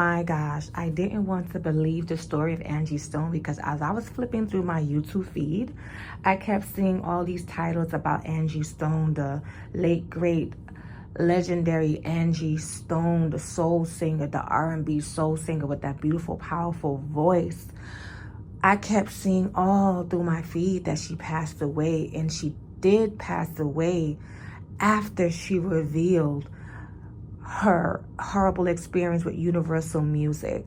my gosh, I didn't want to believe the story of Angie Stone, because as I was flipping through my YouTube feed, I kept seeing all these titles about Angie Stone, the late great legendary Angie Stone, the soul singer, the R&B soul singer with that beautiful, powerful voice. I kept seeing all through my feed that she passed away, and she did pass away after she revealed her horrible experience with Universal Music.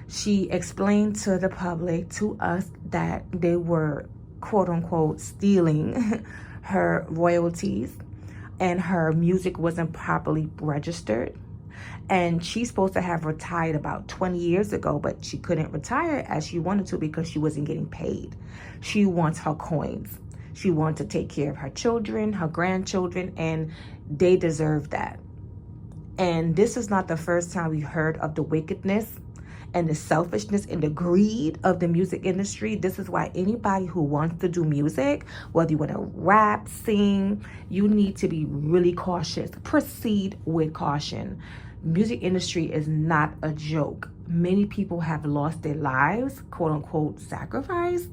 She explained to the public, to us, that they were quote unquote stealing her royalties and her music wasn't properly registered. And she's supposed to have retired about 20 years ago, but she couldn't retire as she wanted to because she wasn't getting paid. She wants her coins. She wants to take care of her children, her grandchildren, and they deserve that. And this is not the first time we heard of the wickedness and the selfishness and the greed of the music industry. This is why anybody who wants to do music, whether you want to rap, sing, you need to be really cautious. Proceed with caution. Music industry is not a joke. Many people have lost their lives, quote unquote, sacrificed,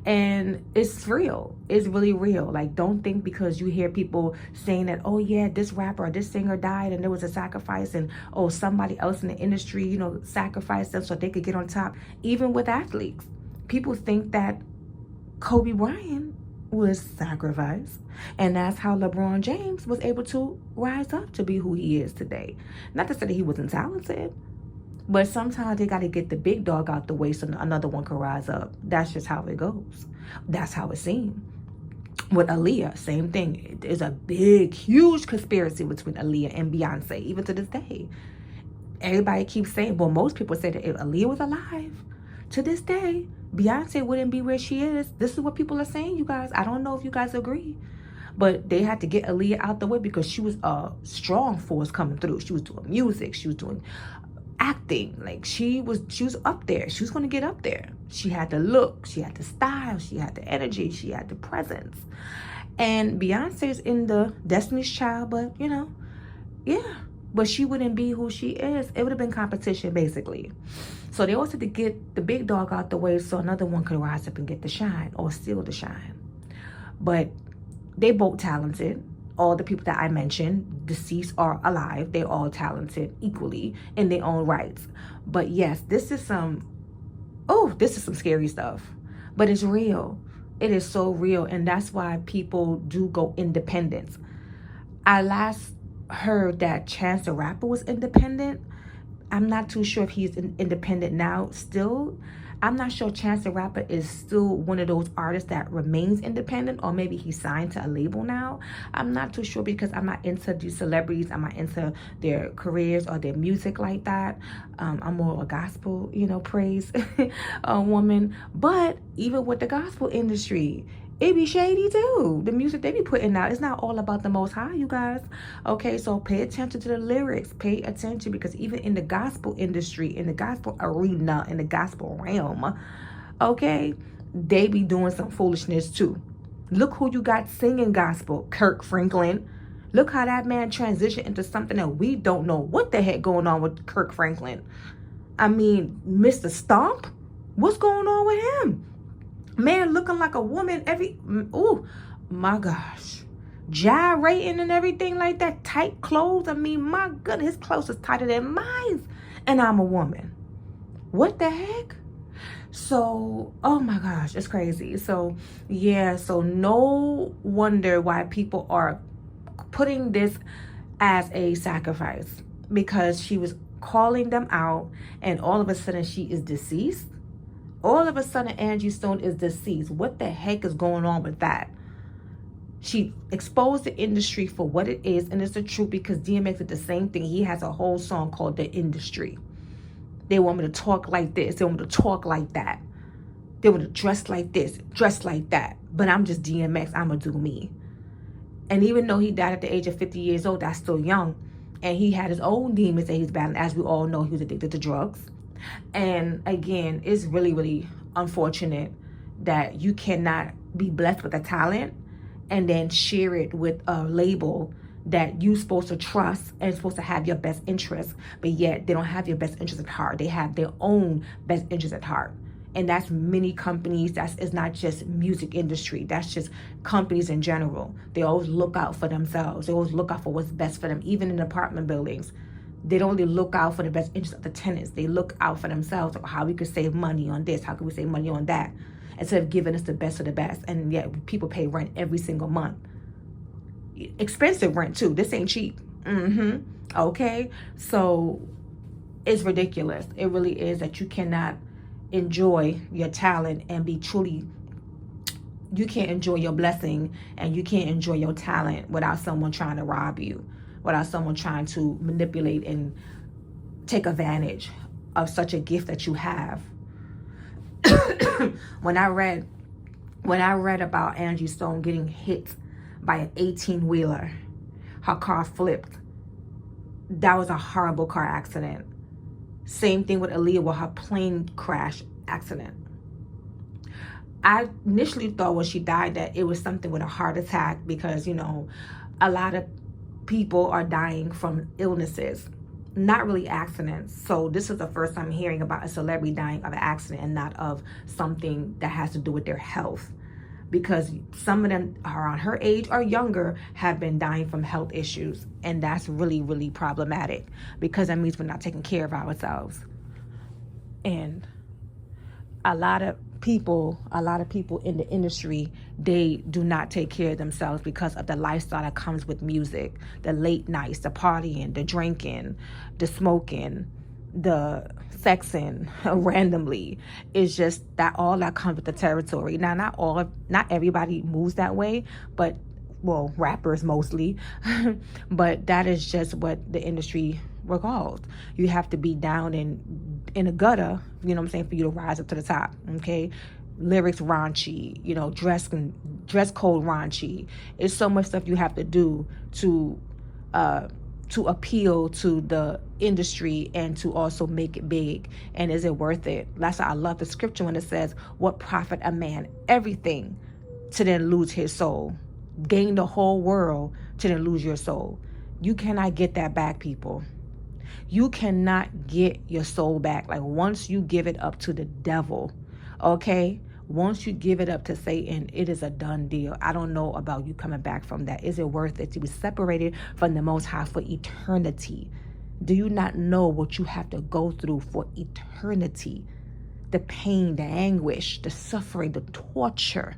and it's real. It's really real. Like, don't think because you hear people saying that, oh yeah, this rapper or this singer died and there was a sacrifice, and oh, somebody else in the industry, you know, sacrificed them so they could get on top. Even with athletes, people think that Kobe Bryant was sacrificed, and that's how LeBron James was able to rise up to be who he is today. Not to say that he wasn't talented, but sometimes they got to get the big dog out the way so another one can rise up. That's just how it goes. That's how it seemed. With Aaliyah, same thing. There's a big, huge conspiracy between Aaliyah and Beyonce, even to this day. Everybody keeps saying, well, most people say that if Aaliyah was alive, to this day, Beyonce wouldn't be where she is. This is what people are saying, you guys. I don't know if you guys agree. But they had to get Aaliyah out the way because she was a strong force coming through. She was doing music. She was doing acting. Like, she was up there. She was going to get up there. She had the look. She had the style. She had the energy. She had the presence. And Beyonce's in the Destiny's Child, but, you know, yeah. But she wouldn't be who she is. It would have been competition, basically. So they also had to get the big dog out the way so another one could rise up and get the shine or steal the shine. But they both talented. All the people that I mentioned, deceased or alive, they're all talented equally in their own rights. But yes, this is some scary stuff. But it's real. It is so real. And that's why people do go independent. I last heard that Chance the Rapper was independent. I'm not too sure if he's independent now still. I'm not sure Chance the Rapper is still one of those artists that remains independent, or maybe he's signed to a label now. I'm not too sure because I'm not into these celebrities. I'm not into their careers or their music like that. I'm more of a gospel, praise woman. But even with the gospel industry, it be shady too. The music they be putting out, it's not all about the Most High, you guys. Okay, so pay attention to the lyrics. Pay attention, because even in the gospel industry, in the gospel arena, in the gospel realm, okay, they be doing some foolishness too. Look who you got singing gospel, Kirk Franklin. Look how that man transitioned into something that we don't know what the heck going on with Kirk Franklin. I mean, Mr. Stomp, what's going on with him? Man looking like a woman oh my gosh, gyrating and everything like that, tight clothes. I mean, my goodness, his clothes is tighter than mine, and I'm a woman. What the heck? So, oh my gosh, it's crazy. So yeah, so no wonder why people are putting this as a sacrifice, because she was calling them out and all of a sudden she is deceased. All of a sudden, Angie Stone is deceased. What the heck is going on with that? She exposed the industry for what it is, and it's the truth, because DMX did the same thing. He has a whole song called The Industry. They want me to talk like this. They want me to talk like that. They want to dress like this, dress like that. But I'm just DMX. I'm going to do me. And even though he died at the age of 50 years old, that's still young. And he had his own demons that he's battling. As we all know, he was addicted to drugs. And again, it's really, really unfortunate that you cannot be blessed with a talent and then share it with a label that you're supposed to trust and supposed to have your best interest, but yet they don't have your best interest at heart. They have their own best interest at heart. And that's many companies. It's not just music industry. That's just companies in general. They always look out for themselves. They always look out for what's best for them. Even in apartment buildings, they don't really look out for the best interest of the tenants. They look out for themselves, like how we could save money on this, how can we save money on that, instead of giving us the best of the best. And yet people pay rent every single month. Expensive rent too. This ain't cheap. Okay, so it's ridiculous. It really is that you cannot enjoy your talent and be truly, you can't enjoy your blessing and you can't enjoy your talent without someone trying to rob you, without someone trying to manipulate and take advantage of such a gift that you have. When I read about Angie Stone getting hit by an 18-wheeler, her car flipped. That was a horrible car accident. Same thing with Aaliyah with her plane crash accident. I initially thought when she died that it was something with a heart attack, because, you know, a lot of people are dying from illnesses, not really accidents. So this is the first time hearing about a celebrity dying of an accident and not of something that has to do with their health. Because some of them are on her age or younger have been dying from health issues. And that's really, really problematic, because that means we're not taking care of ourselves. And a lot of people in the industry, they do not take care of themselves because of the lifestyle that comes with music, the late nights, the partying, the drinking, the smoking, the sexing randomly. Is just that all that comes with the territory. Now, not everybody moves that way, but, well, rappers mostly, but that is just what the industry revolves. You have to be down in a gutter, you know what I'm saying, for you to rise up to the top. Okay, lyrics raunchy, you know, dress code raunchy. It's so much stuff you have to do to appeal to the industry and to also make it big. And is it worth it? That's why I love the scripture when it says, what profit a man everything to then lose his soul? Gain the whole world to then lose your soul. You cannot get that back, people. You cannot get your soul back. Like, once you give it up to the devil, okay? Once you give it up to Satan, it is a done deal. I don't know about you coming back from that. Is it worth it to be separated from the Most High for eternity? Do you not know what you have to go through for eternity? The pain, the anguish, the suffering, the torture.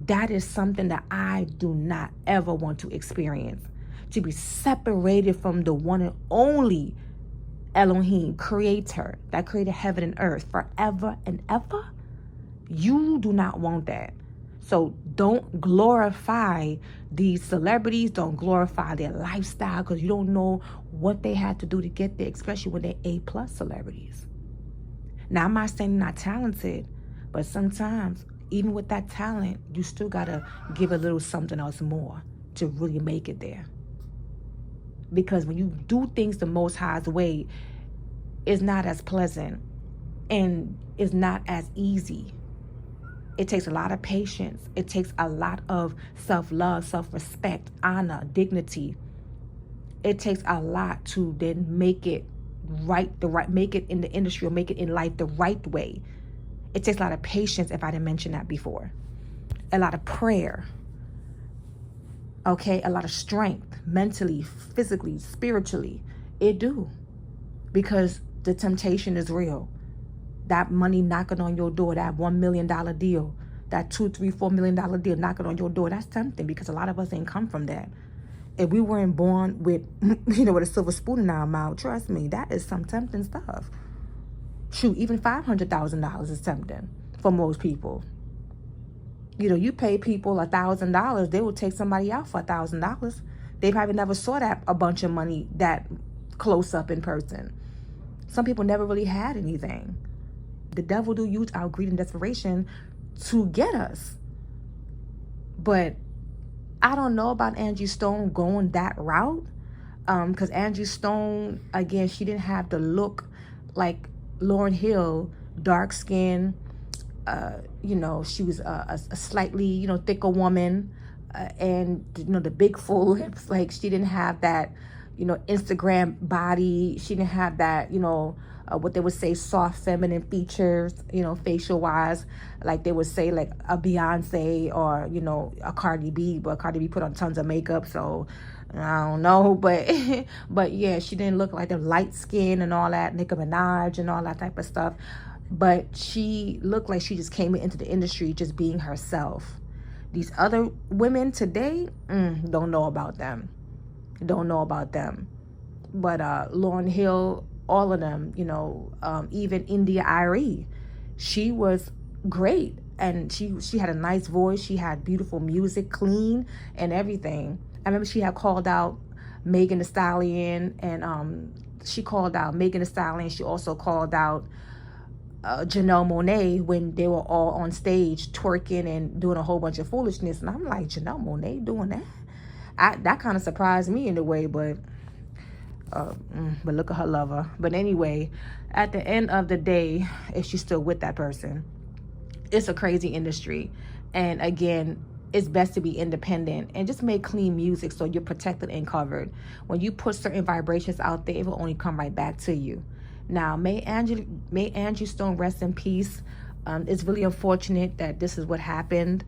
That is something that I do not ever want to experience. To be separated from the one and only Elohim, creator, that created heaven and earth forever and ever. You do not want that. So don't glorify these celebrities. Don't glorify their lifestyle, because you don't know what they had to do to get there, especially when they're A+ celebrities. Now, I'm not saying they're not talented, but sometimes, even with that talent, you still got to give a little something else more to really make it there. Because when you do things the Most High's way, it's not as pleasant and it's not as easy. It takes a lot of patience. It takes a lot of self-love, self-respect, honor, dignity. It takes a lot to then make it right, make it in the industry or make it in life the right way. It takes a lot of patience, if I didn't mention that before. A lot of prayer. Okay, a lot of strength, mentally, physically, spiritually. It do. Because the temptation is real. That money knocking on your door, that $1 million deal, that $2, $3, $4 million deal knocking on your door, that's tempting, because a lot of us ain't come from that. If we weren't born with, with a silver spoon in our mouth, trust me, that is some tempting stuff. Shoot, even $500,000 is tempting for most people. You pay people $1,000, they will take somebody out for $1,000. They probably never saw that a bunch of money that close up in person. Some people never really had anything. The devil do use our greed and desperation to get us. But I don't know about Angie Stone going that route. Because Angie Stone, again, she didn't have the look like Lauryn Hill, dark skin. She was a slightly, thicker woman. and you know, the big full lips. Like, she didn't have that, you know, Instagram body. She didn't have that, you know, what they would say soft feminine features, you know, facial wise, like they would say like a Beyonce or, you know, a Cardi B. But Cardi B put on tons of makeup, so I don't know. But but yeah, she didn't look like the light skin and all that, Nicki Minaj and all that type of stuff. But she looked like she just came into the industry just being herself. These other women today, don't know about them. Don't know about them. But Lauryn Hill, all of them, you know, even India Arie, she was great. And she had a nice voice. She had beautiful music, clean and everything. I remember she had called out Megan Thee Stallion, and she called out Megan Thee Stallion. She also called out Janelle Monáe when they were all on stage twerking and doing a whole bunch of foolishness. And I'm like, Janelle Monáe doing that? That kind of surprised me in a way, but look at her lover. But anyway, at the end of the day, if she's still with that person, it's a crazy industry. And again, it's best to be independent and just make clean music so you're protected and covered. When you put certain vibrations out there, it will only come right back to you. Now, may Angie Stone rest in peace. It's really unfortunate that this is what happened.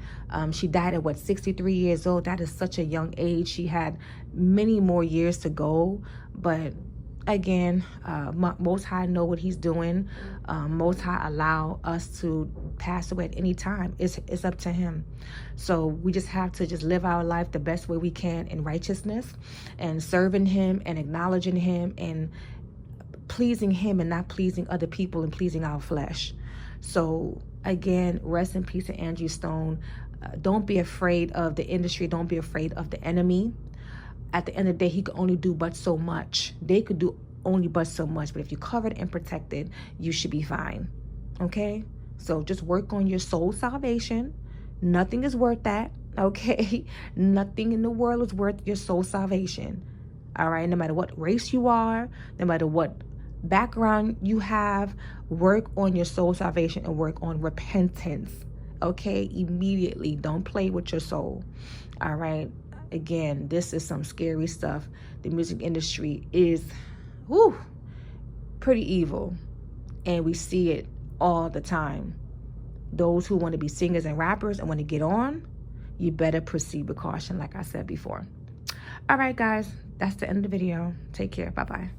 She died at, what, 63 years old? That is such a young age. She had many more years to go. But again, Most High know what he's doing. Most High allow us to pass away at any time. It's up to him. So we just have to just live our life the best way we can in righteousness and serving him and acknowledging him and pleasing him and not pleasing other people and pleasing our flesh. So again, rest in peace to Angie Stone. Don't be afraid of the industry. Don't be afraid of the enemy. At the end of the day, he could only do but so much. They could do only but so much. But if you're covered and protected, you should be fine. Okay? So just work on your soul salvation. Nothing is worth that. Okay? Nothing in the world is worth your soul salvation. All right? No matter what race you are, no matter what background you have, work on your soul salvation and work on repentance. Okay? Immediately. Don't play with your soul. All right? Again, this is some scary stuff. The music industry is pretty evil, and we see it all the time. Those who want to be singers and rappers and want to get on, you better proceed with caution, like I said before. All right, guys, that's the end of the video. Take care. Bye-bye.